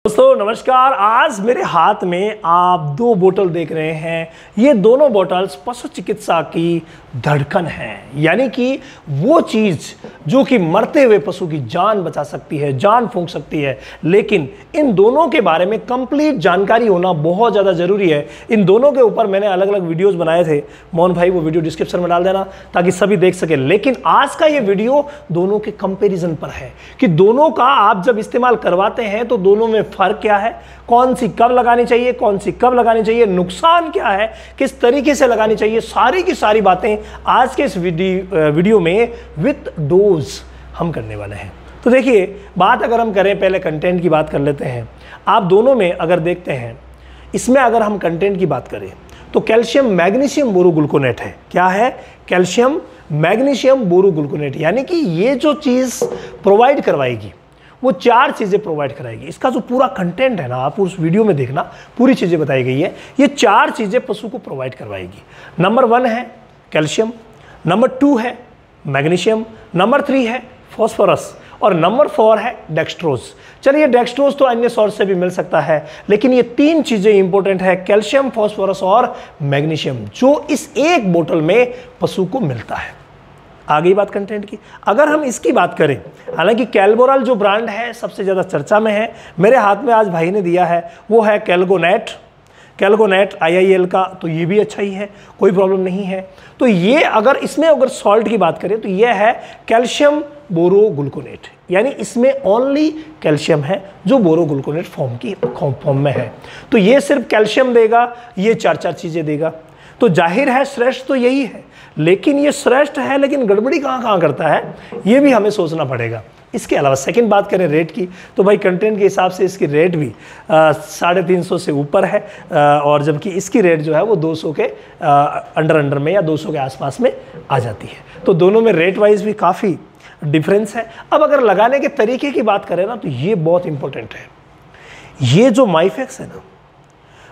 दोस्तों नमस्कार। आज मेरे हाथ में आप दो बोतल देख रहे हैं। ये दोनों बोतल्स पशु चिकित्सा की धड़कन है, यानी कि वो चीज जो कि मरते हुए पशु की जान बचा सकती है, जान फूंक सकती है। लेकिन इन दोनों के बारे में कंप्लीट जानकारी होना बहुत ज़्यादा जरूरी है। इन दोनों के ऊपर मैंने अलग अलग वीडियोस बनाए थे, मोहन भाई वो वीडियो डिस्क्रिप्शन में डाल देना ताकि सभी देख सके। लेकिन आज का ये वीडियो दोनों के कंपेरिजन पर है कि दोनों का आप जब इस्तेमाल करवाते हैं तो दोनों में फर्क क्या है, कौन सी कब लगानी चाहिए, कौन सी कब लगानी चाहिए, नुकसान क्या है, किस तरीके से लगानी चाहिए, सारी की सारी बातें आज के इस वीडियो में विथ डोज हम करने वाले हैं। तो देखिए, बात अगर हम करें, पहले कंटेंट की बात कर लेते हैं। आप दोनों में अगर देखते हैं, इसमें अगर हम कंटेंट की बात करें तो कैल्शियम मैग्नीशियम बोरोग्लूकोनेट है। क्या है? कैल्शियम मैग्नीशियम बोरोग्लूकोनेट, यानी कि ये जो चीज़ प्रोवाइड करवाएगी वो चार चीज़ें प्रोवाइड कराएगी। इसका जो पूरा कंटेंट है ना, आप उस वीडियो में देखना, पूरी चीज़ें बताई गई है। ये चार चीज़ें पशु को प्रोवाइड करवाएगी। नंबर 1 है कैल्शियम, नंबर 2 है मैग्नीशियम, नंबर 3 है फॉस्फोरस और नंबर 4 है डेक्सट्रोज। चलिए, डेक्सट्रोज तो अन्य सोर्स से भी मिल सकता है, लेकिन ये तीन चीज़ें इंपॉर्टेंट है, कैल्शियम, फॉस्फोरस और मैग्नीशियम, जो इस एक बोतल में पशु को मिलता है। आ गई बात कंटेंट की। अगर हम इसकी बात करें, हालांकि कैलबोरल जो ब्रांड है सबसे ज़्यादा चर्चा में है, मेरे हाथ में आज भाई ने दिया है, वो है कैलगोनेट IIL का, तो ये भी अच्छा ही है, कोई प्रॉब्लम नहीं है। तो ये अगर इसमें अगर सॉल्ट की बात करें तो ये है कैल्शियम बोरोग्लूकोनेट, यानी इसमें ओनली कैल्शियम है जो बोरोग्लूकोनेट फॉर्म में है। तो ये सिर्फ कैल्शियम देगा, ये चार चीज़ें देगा। तो जाहिर है श्रेष्ठ तो यही है, लेकिन ये श्रेष्ठ है, लेकिन गड़बड़ी कहाँ करता है ये भी हमें सोचना पड़ेगा। इसके अलावा सेकंड बात करें रेट की, तो भाई कंटेंट के हिसाब से इसकी रेट भी 350 से ऊपर है, और जबकि इसकी रेट जो है वो 200 के अंडर में या 200 के आसपास में आ जाती है। तो दोनों में रेट वाइज भी काफ़ी डिफरेंस है। अब अगर लगाने के तरीके की बात करें ना, तो ये बहुत इंपॉर्टेंट है। ये जो माइफेक्स है ना,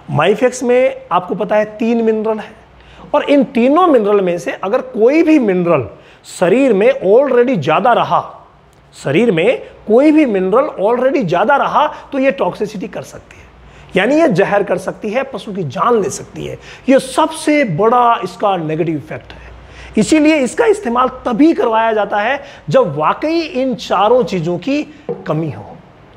माइफेक्स में आपको पता है 3 मिनरल है, और इन तीनों मिनरल में से अगर कोई भी मिनरल शरीर में ऑलरेडी ज़्यादा रहा, शरीर में कोई भी मिनरल ऑलरेडी ज़्यादा रहा, तो ये टॉक्सिसिटी कर सकती है, यानी ये जहर कर सकती है, पशु की जान ले सकती है। ये सबसे बड़ा इसका नेगेटिव इफेक्ट है। इसीलिए इसका इस्तेमाल तभी करवाया जाता है जब वाकई इन चारों चीज़ों की कमी हो।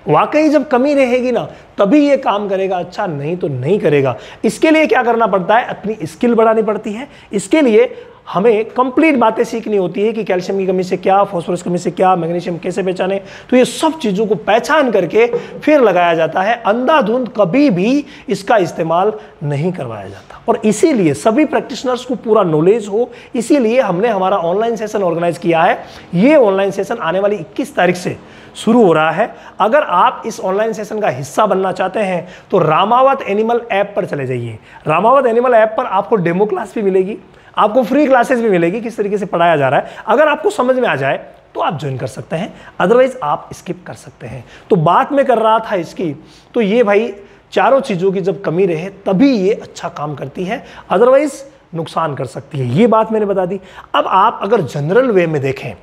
वाकई जब कमी रहेगी ना, तभी ये काम करेगा अच्छा, नहीं तो नहीं करेगा। इसके लिए क्या करना पड़ता है? अपनी स्किल बढ़ानी पड़ती है। इसके लिए हमें कंप्लीट बातें सीखनी होती है कि कैल्शियम की कमी से क्या, फॉस्फोरस की कमी से क्या, मैग्नीशियम कैसे पहचाने। तो ये सब चीज़ों को पहचान करके फिर लगाया जाता है। अंधाधुंध कभी भी इसका इस्तेमाल नहीं करवाया जाता, और इसीलिए सभी प्रैक्टिशनर्स को पूरा नॉलेज हो, इसीलिए हमने हमारा ऑनलाइन सेशन ऑर्गेनाइज किया है। ये ऑनलाइन सेशन आने वाली 21 तारीख से शुरू हो रहा है। अगर आप इस ऑनलाइन सेशन का हिस्सा बनना चाहते हैं तो रामावत एनिमल ऐप पर चले जाइए। रामावत एनिमल ऐप पर आपको डेमो क्लास भी मिलेगी, आपको फ्री क्लासेस भी मिलेगी, किस तरीके से पढ़ाया जा रहा है। अगर आपको समझ में आ जाए तो आप ज्वाइन कर सकते हैं, अदरवाइज आप स्किप कर सकते हैं। तो बात मैं कर रहा था इसकी, तो ये भाई चारों चीज़ों की जब कमी रहे तभी ये अच्छा काम करती है, अदरवाइज नुकसान कर सकती है। ये बात मैंने बता दी। अब आप अगर जनरल वे में देखें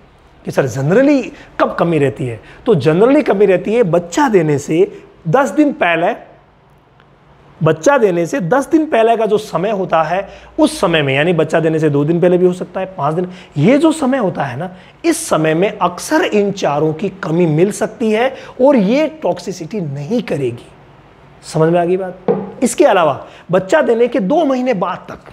कि सर जनरली कब कमी रहती है, तो जनरली कमी रहती है बच्चा देने से 10 दिन पहले। बच्चा देने से 10 दिन पहले का जो समय होता है, उस समय में, यानी बच्चा देने से 2 दिन पहले भी हो सकता है, 5 दिन, ये जो समय होता है ना, इस समय में अक्सर इन चारों की कमी मिल सकती है और ये टॉक्सिसिटी नहीं करेगी। समझ में आ गई बात? इसके अलावा बच्चा देने के 2 महीने बाद तक,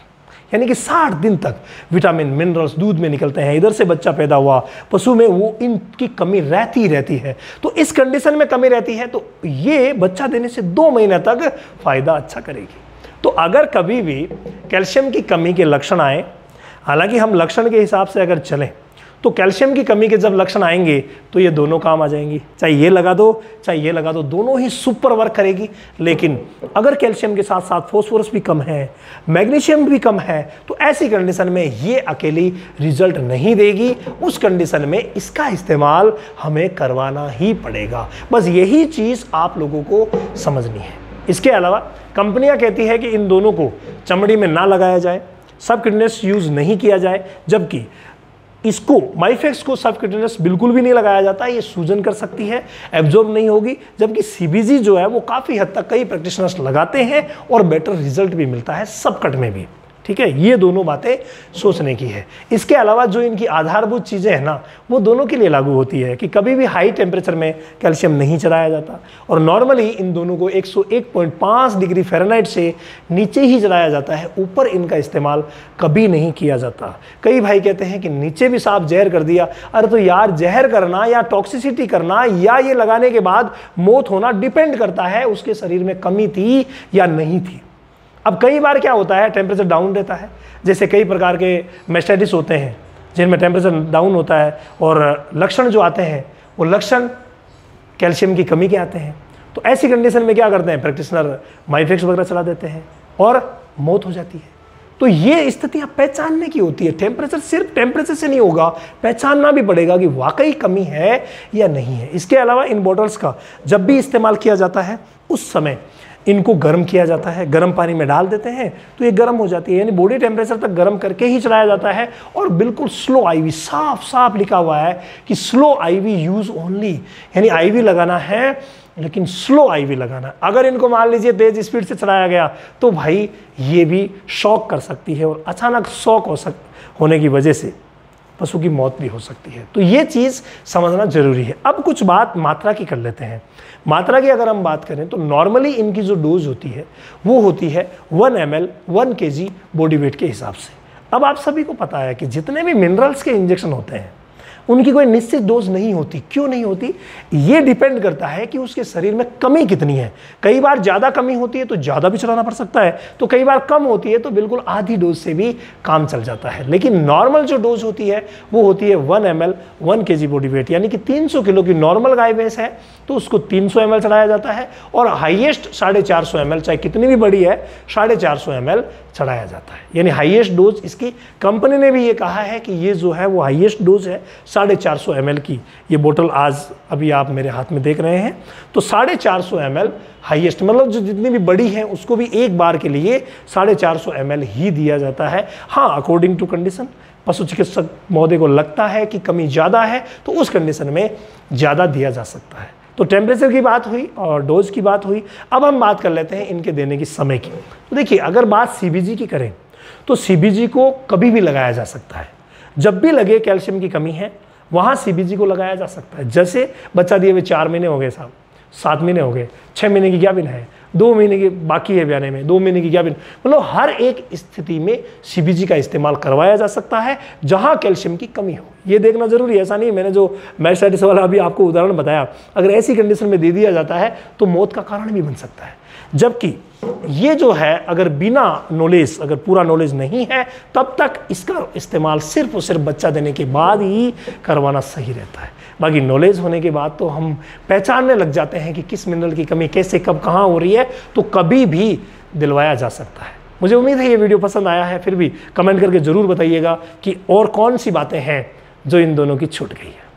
यानी कि 60 दिन तक विटामिन मिनरल्स दूध में निकलते हैं। इधर से बच्चा पैदा हुआ, पशु में वो इनकी कमी रहती है। तो इस कंडीशन में कमी रहती है, तो ये बच्चा देने से 2 महीने तक फायदा अच्छा करेगी। तो अगर कभी भी कैल्शियम की कमी के लक्षण आए, हालांकि हम लक्षण के हिसाब से अगर चलें तो कैल्शियम की कमी के जब लक्षण आएंगे तो ये दोनों काम आ जाएंगी। चाहे ये लगा दो, चाहे ये लगा दो, दोनों ही सुपर वर्क करेगी। लेकिन अगर कैल्शियम के साथ साथ फॉस्फोरस भी कम है, मैग्नीशियम भी कम है, तो ऐसी कंडीशन में ये अकेली रिजल्ट नहीं देगी। उस कंडीशन में इसका इस्तेमाल हमें करवाना ही पड़ेगा। बस यही चीज़ आप लोगों को समझनी है। इसके अलावा कंपनियां कहती है कि इन दोनों को चमड़ी में ना लगाया जाए, सबक्यूटेनियस यूज़ नहीं किया जाए, जबकि इसको माइफेक्स को सबक्यूटेनियस बिल्कुल भी नहीं लगाया जाता, ये सूजन कर सकती है, एब्जॉर्ब नहीं होगी। जबकि सीबीजी जो है वो काफ़ी हद तक कई प्रैक्टिशनर्स लगाते हैं और बेटर रिजल्ट भी मिलता है सबकट में भी। ठीक है, ये दोनों बातें सोचने की है। इसके अलावा जो इनकी आधारभूत चीज़ें हैं ना, वो दोनों के लिए लागू होती है कि कभी भी हाई टेम्परेचर में कैल्शियम नहीं चढ़ाया जाता और नॉर्मली इन दोनों को 101.5 डिग्री फ़ारेनहाइट से नीचे ही चढ़ाया जाता है, ऊपर इनका इस्तेमाल कभी नहीं किया जाता। कई भाई कहते हैं कि नीचे भी साफ जहर कर दिया। अरे तो यार, जहर करना या टॉक्सिसिटी करना या ये लगाने के बाद मौत होना डिपेंड करता है उसके शरीर में कमी थी या नहीं थी। अब कई बार क्या होता है, टेम्परेचर डाउन रहता है, जैसे कई प्रकार के मैस्टाइटिस होते हैं जिनमें टेम्परेचर डाउन होता है और लक्षण जो आते हैं वो लक्षण कैल्शियम की कमी के आते हैं। तो ऐसी कंडीशन में क्या करते हैं, प्रैक्टिशनर माइफेक्स वगैरह चला देते हैं और मौत हो जाती है। तो ये स्थितियां पहचानने की होती है। टेम्परेचर सिर्फ टेम्परेचर से नहीं होगा, पहचानना भी पड़ेगा कि वाकई कमी है या नहीं है। इसके अलावा इन बॉटल्स का जब भी इस्तेमाल किया जाता है उस समय इनको गर्म किया जाता है, गर्म पानी में डाल देते हैं तो ये गर्म हो जाती है, यानी बॉडी टेम्परेचर तक गर्म करके ही चलाया जाता है। और बिल्कुल स्लो आईवी, साफ साफ लिखा हुआ है कि स्लो आईवी यूज ओनली, यानी आईवी लगाना है लेकिन स्लो आईवी लगाना। अगर इनको मान लीजिए तेज स्पीड से चलाया गया तो भाई ये भी शॉक कर सकती है और अचानक शॉक होने की वजह से पशु की मौत भी हो सकती है। तो ये चीज़ समझना जरूरी है। अब कुछ बात मात्रा की कर लेते हैं। मात्रा की अगर हम बात करें तो नॉर्मली इनकी जो डोज होती है वो होती है 1 ml 1 kg बॉडी वेट के हिसाब से। अब आप सभी को पता है कि जितने भी मिनरल्स के इंजेक्शन होते हैं उनकी कोई निश्चित डोज नहीं होती। क्यों नहीं होती? ये डिपेंड करता है कि उसके शरीर में कमी कितनी है। कई बार ज़्यादा कमी होती है तो ज़्यादा भी चलाना पड़ सकता है, तो कई बार कम होती है तो बिल्कुल आधी डोज से भी काम चल जाता है। लेकिन नॉर्मल जो डोज होती है वो होती है 1 ml 1 kg बॉडी वेट, यानी कि 300 किलो की नॉर्मल गाय भैंस है तो उसको 300 ml चढ़ाया जाता है और हाईएस्ट 450 ml, चाहे कितनी भी बड़ी है, 450 ml चढ़ाया जाता है। यानी हाईएस्ट डोज इसकी कंपनी ने भी ये कहा है कि ये जो है वो हाईएस्ट डोज है 450 ml की। ये बोतल आज अभी आप मेरे हाथ में देख रहे हैं तो 450 ml हाईएस्ट, मतलब जो जितनी भी बड़ी है उसको भी एक बार के लिए 450 ml ही दिया जाता है। हाँ, अकॉर्डिंग टू कंडीशन, पशु चिकित्सक महोदय को लगता है कि कमी ज़्यादा है तो उस कंडीशन में ज़्यादा दिया जा सकता है। तो टेम्परेचर की बात हुई और डोज की बात हुई। अब हम बात कर लेते हैं इनके देने की समय की। तो देखिए, अगर बात सीबीजी की करें तो सीबीजी को कभी भी लगाया जा सकता है। जब भी लगे कैल्शियम की कमी है वहाँ सीबीजी को लगाया जा सकता है। जैसे बच्चा दिए हुए 4 महीने हो गए साहब, 7 महीने हो गए, 6 महीने की गाभिन है, 2 महीने की बाकी है ब्याने में, 2 महीने की गाभिन, मतलब हर एक स्थिति में सीबीजी का इस्तेमाल करवाया जा सकता है जहां कैल्शियम की कमी हो। ये देखना जरूरी है। ऐसा नहीं, मैंने जो मैस्टाइटिस वाला अभी आपको उदाहरण बताया, अगर ऐसी कंडीशन में दे दिया जाता है तो मौत का कारण भी बन सकता है। जबकि ये जो है अगर बिना नॉलेज, अगर पूरा नॉलेज नहीं है तब तक इसका इस्तेमाल सिर्फ और सिर्फ बच्चा देने के बाद ही करवाना सही रहता है। बाकी नॉलेज होने के बाद तो हम पहचानने लग जाते हैं कि किस मिनरल की कमी कैसे कब कहाँ हो रही है, तो कभी भी दिलवाया जा सकता है। मुझे उम्मीद है ये वीडियो पसंद आया है। फिर भी कमेंट करके ज़रूर बताइएगा कि और कौन सी बातें हैं जो इन दोनों की छूट गई है।